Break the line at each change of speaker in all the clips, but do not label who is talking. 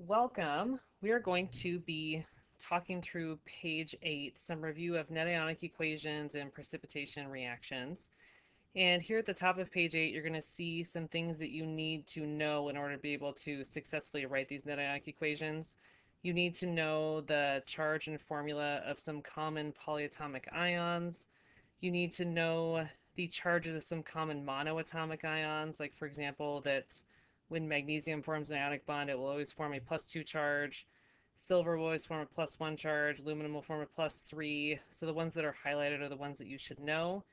Welcome. We are going to be talking through page 8, some review of net ionic equations and precipitation reactions. And here at the top of page 8, you're going to see some things that you need to know in order to be able to successfully write these net ionic equations. You need to know the charge and formula of some common polyatomic ions. You need to know the charges of some common monoatomic ions, like for example, that when magnesium forms an ionic bond, it will always form a +2 charge. Silver will always form a +1 charge. Aluminum will form a +3. So the ones that are highlighted are the ones that you should know.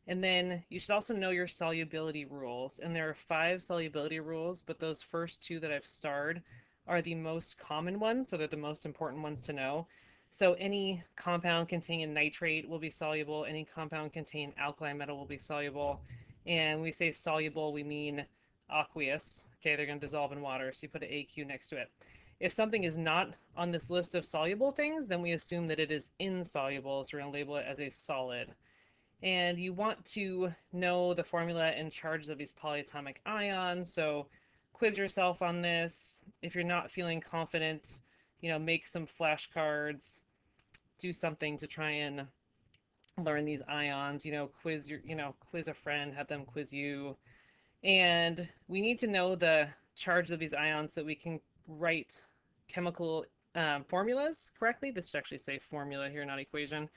And then you should also know your solubility rules. And there are 5 solubility rules, but those first 2 that I've starred are the most common ones, so they're the most important ones to know. So any compound containing nitrate will be soluble, any compound containing alkali metal will be soluble. And when we say soluble, we mean aqueous. Okay, they're going to dissolve in water, so you put an AQ next to it. If something is not on this list of soluble things, then we assume that it is insoluble, so we're going to label it as a solid. And you want to know the formula and charges of these polyatomic ions, so quiz yourself on this. If you're not feeling confident, make some flashcards, do something to try and learn these ions, quiz a friend, have them quiz you. And we need to know the charge of these ions so that we can write chemical formulas correctly. This should actually say formula here, not equation.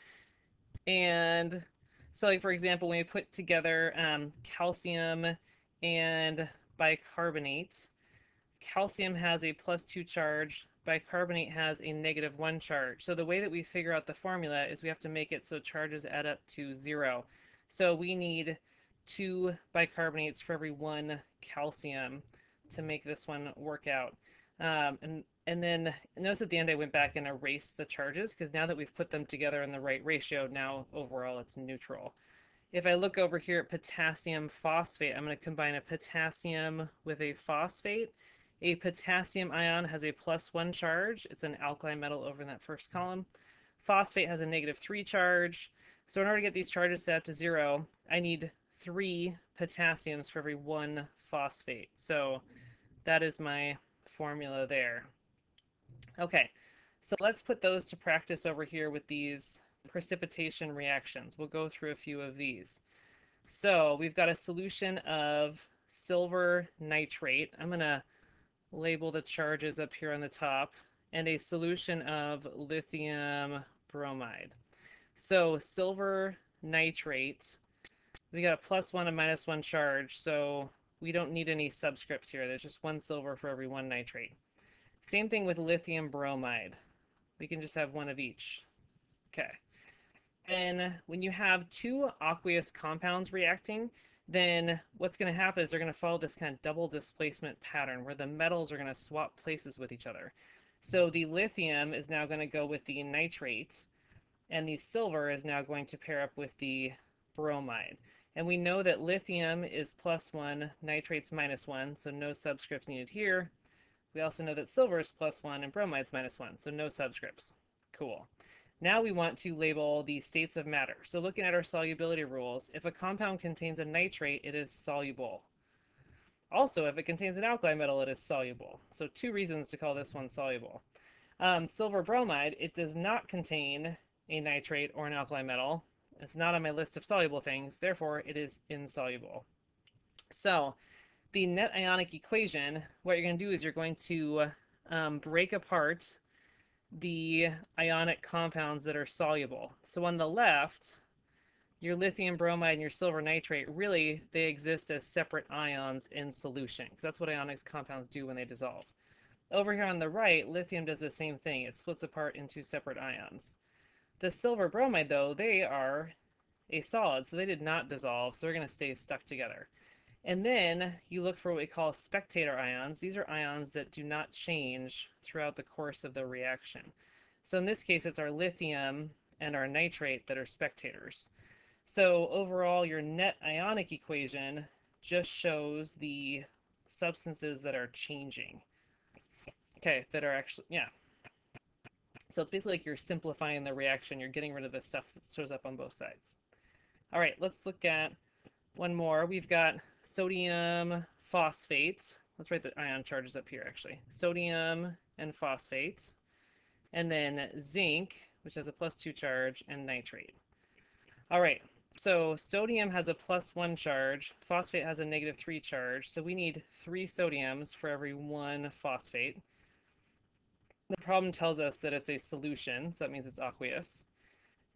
And so, like for example, when we put together calcium and bicarbonate, calcium has a +2 charge, bicarbonate has a -1 charge. So the way that we figure out the formula is we have to make it so charges add up to 0. So we need 2 bicarbonates for every 1 calcium to make this one work out. And then notice at the end I went back and erased the charges because now that we've put them together in the right ratio, now overall it's neutral. If I look over here at potassium phosphate, I'm going to combine a potassium with a phosphate. A potassium ion has a +1 charge. It's an alkali metal over in that first column. Phosphate has a -3 charge. So in order to get these charges set up to 0, I need 3 potassiums for every 1 phosphate. So that is my formula there. Okay, so let's put those to practice over here with these precipitation reactions. We'll go through a few of these. So we've got a solution of silver nitrate. I'm going to label the charges up here on the top, and a solution of lithium bromide. So silver nitrate, we got a +1 and -1 charge, so we don't need any subscripts here. There's just 1 silver for every 1 nitrate. Same thing with lithium bromide. We can just have 1 of each. Okay. And when you have 2 aqueous compounds reacting, then what's going to happen is they're going to follow this kind of double displacement pattern where the metals are going to swap places with each other. So the lithium is now going to go with the nitrate, and the silver is now going to pair up with the bromide. And we know that lithium is +1, nitrate's -1, so no subscripts needed here. We also know that silver is +1 and bromide's -1, so no subscripts. Cool. Now we want to label the states of matter. So looking at our solubility rules, if a compound contains a nitrate, it is soluble. Also, if it contains an alkali metal, it is soluble. So 2 reasons to call this one soluble. Silver bromide, it does not contain a nitrate or an alkali metal. It's not on my list of soluble things, therefore it is insoluble. So the net ionic equation, what you're going to do is you're going to break apart the ionic compounds that are soluble. So on the left, your lithium bromide and your silver nitrate, really, they exist as separate ions in solution, because that's what ionic compounds do when they dissolve. Over here on the right, lithium does the same thing. It splits apart into separate ions. The silver bromide, though, they are a solid, so they did not dissolve, so they're going to stay stuck together. And then you look for what we call spectator ions. These are ions that do not change throughout the course of the reaction. So in this case, it's our lithium and our nitrate that are spectators. So overall, your net ionic equation just shows the substances that are changing. Okay, that are actually, yeah. So it's basically like you're simplifying the reaction. You're getting rid of the stuff that shows up on both sides. All right, let's look at one more. We've got sodium phosphate. let's write the ion charges up here actually. Sodium and phosphate, and then zinc, which has a +2 charge, and nitrate. All right, so sodium has a +1 charge, phosphate has a -3 charge, so we need 3 sodiums for every 1 phosphate. The problem tells us that it's a solution, so that means it's aqueous.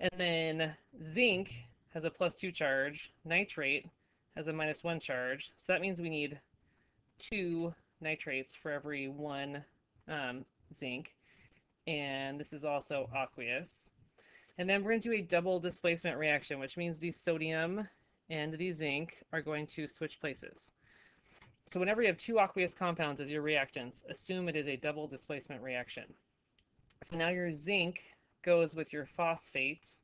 And then zinc has a +2 charge, nitrate has a -1 charge, so that means we need 2 nitrates for every 1 zinc, and this is also aqueous. And then we're going to do a double displacement reaction, which means the sodium and the zinc are going to switch places. So whenever you have 2 aqueous compounds as your reactants, assume it is a double displacement reaction. So now your zinc goes with your phosphate,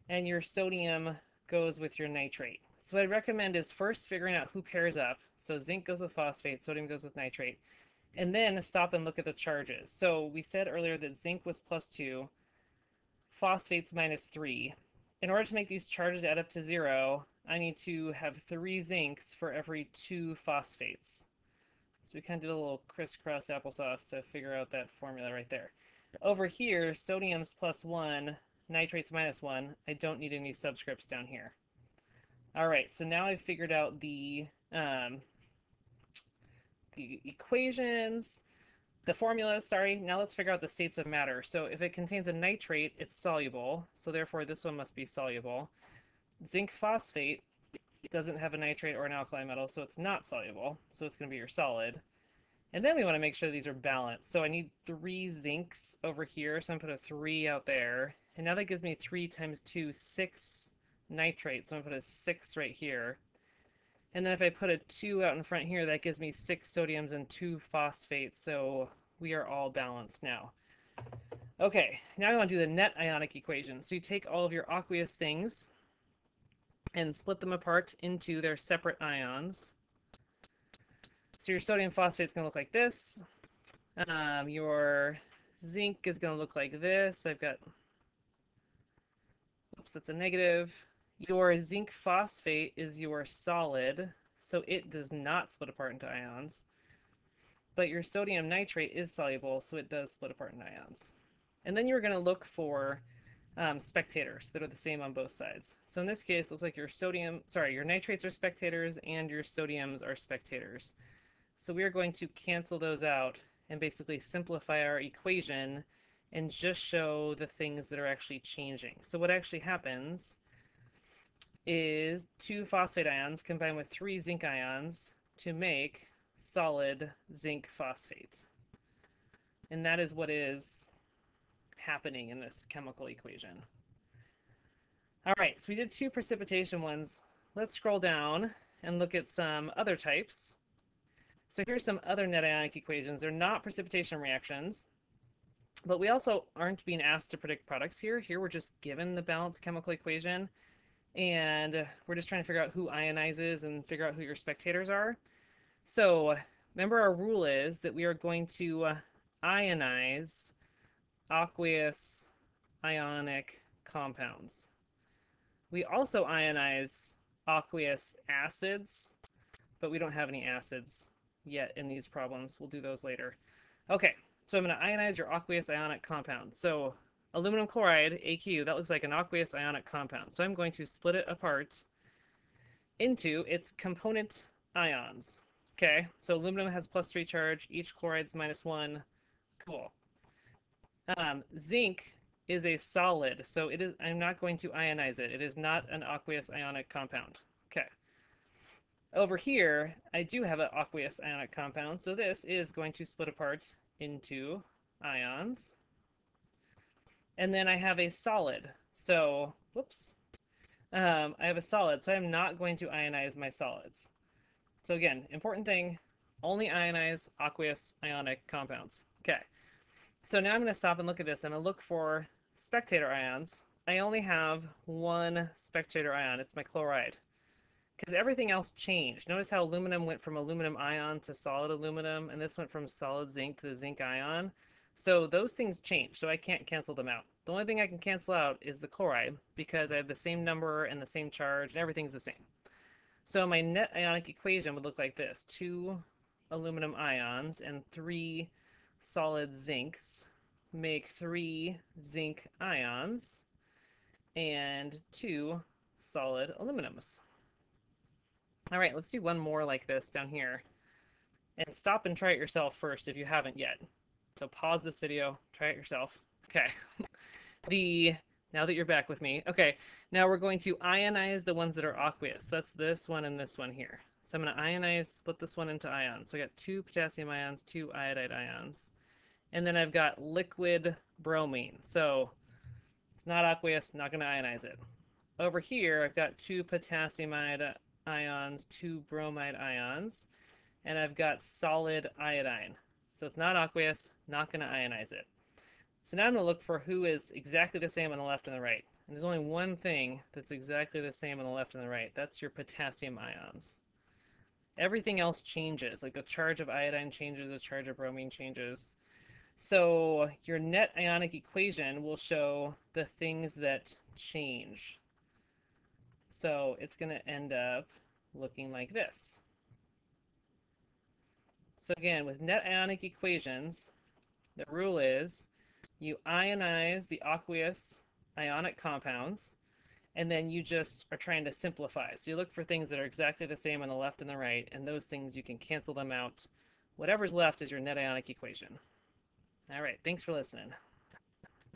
and your sodium goes with your nitrate. So what I'd recommend is first figuring out who pairs up. So zinc goes with phosphate, sodium goes with nitrate, and then stop and look at the charges. So we said earlier that zinc was +2, phosphate's -3. In order to make these charges add up to 0, I need to have 3 zincs for every 2 phosphates. So we kind of did a little crisscross applesauce to figure out that formula right there. Over here, sodium's +1, nitrate's -1. I don't need any subscripts down here. All right, so now I've figured out the equations, the formulas, sorry. Now let's figure out the states of matter. So if it contains a nitrate, it's soluble. So therefore, this one must be soluble. Zinc phosphate doesn't have a nitrate or an alkali metal, so it's not soluble. So it's going to be your solid. And then we want to make sure these are balanced. So I need 3 zincs over here. So I'm going to put a 3 out there. And now that gives me 3 times 2, 6 nitrates. So I'm going to put a 6 right here. And then if I put a 2 out in front here, that gives me 6 sodiums and 2 phosphates. So we are all balanced now. Okay, now I want to do the net ionic equation. So you take all of your aqueous things and split them apart into their separate ions. So your sodium phosphate is going to look like this. Your zinc is going to look like this. I've got, oops, that's a negative. Your zinc phosphate is your solid, so it does not split apart into ions. But your sodium nitrate is soluble, so it does split apart into ions. And then you're going to look for spectators that are the same on both sides. So in this case, it looks like your nitrates are spectators and your sodiums are spectators. So we are going to cancel those out and basically simplify our equation and just show the things that are actually changing. So what actually happens is 2 phosphate ions combine with 3 zinc ions to make solid zinc phosphate. And that is what is happening in this chemical equation. All right, so we did 2 precipitation ones. Let's scroll down and look at some other types. So here's some other net ionic equations. They're not precipitation reactions, but we also aren't being asked to predict products here. Here we're just given the balanced chemical equation, and we're just trying to figure out who ionizes and figure out who your spectators are. So remember, our rule is that we are going to ionize aqueous ionic compounds. We also ionize aqueous acids, but we don't have any acids yet in these problems. We'll do those later. Okay, so I'm going to ionize your aqueous ionic compound. So aluminum chloride, AQ, that looks like an aqueous ionic compound. So I'm going to split it apart into its component ions. Okay, so aluminum has +3 charge, each chloride's -1. Cool. Zinc is a solid, so I'm not going to ionize it. It is not an aqueous ionic compound. Okay. Over here, I do have an aqueous ionic compound, so this is going to split apart into ions. And then I have a solid. So, whoops. I have a solid, so I'm not going to ionize my solids. So again, important thing, only ionize aqueous ionic compounds. Okay. So now I'm going to stop and look at this. I'm going to look for spectator ions. I only have one spectator ion. It's my chloride. Because everything else changed. Notice how aluminum went from aluminum ion to solid aluminum, and this went from solid zinc to zinc ion. So those things changed, so I can't cancel them out. The only thing I can cancel out is the chloride, because I have the same number and the same charge, and everything's the same. So my net ionic equation would look like this. 2 aluminum ions and 3 solid zincs make 3 zinc ions and 2 solid aluminums. All right, let's do one more like this down here. And stop and try it yourself first if you haven't yet. So pause this video, try it yourself. Okay. Now that you're back with me. Okay, now we're going to ionize the ones that are aqueous. That's this one and this one here. So I'm going to ionize, split this one into ions. So I got 2 potassium ions, 2 iodide ions. And then I've got liquid bromine. So it's not aqueous, not going to ionize it. Over here, I've got 2 potassium ions, 2 bromide ions, and I've got solid iodine. So it's not aqueous, not going to ionize it. So now I'm going to look for who is exactly the same on the left and the right. And there's only one thing that's exactly the same on the left and the right. That's your potassium ions. Everything else changes, like the charge of iodine changes, the charge of bromine changes. So your net ionic equation will show the things that change. So it's going to end up looking like this. So again, with net ionic equations, the rule is you ionize the aqueous ionic compounds, and then you just are trying to simplify. So you look for things that are exactly the same on the left and the right, and those things you can cancel them out. Whatever's left is your net ionic equation. All right, thanks for listening.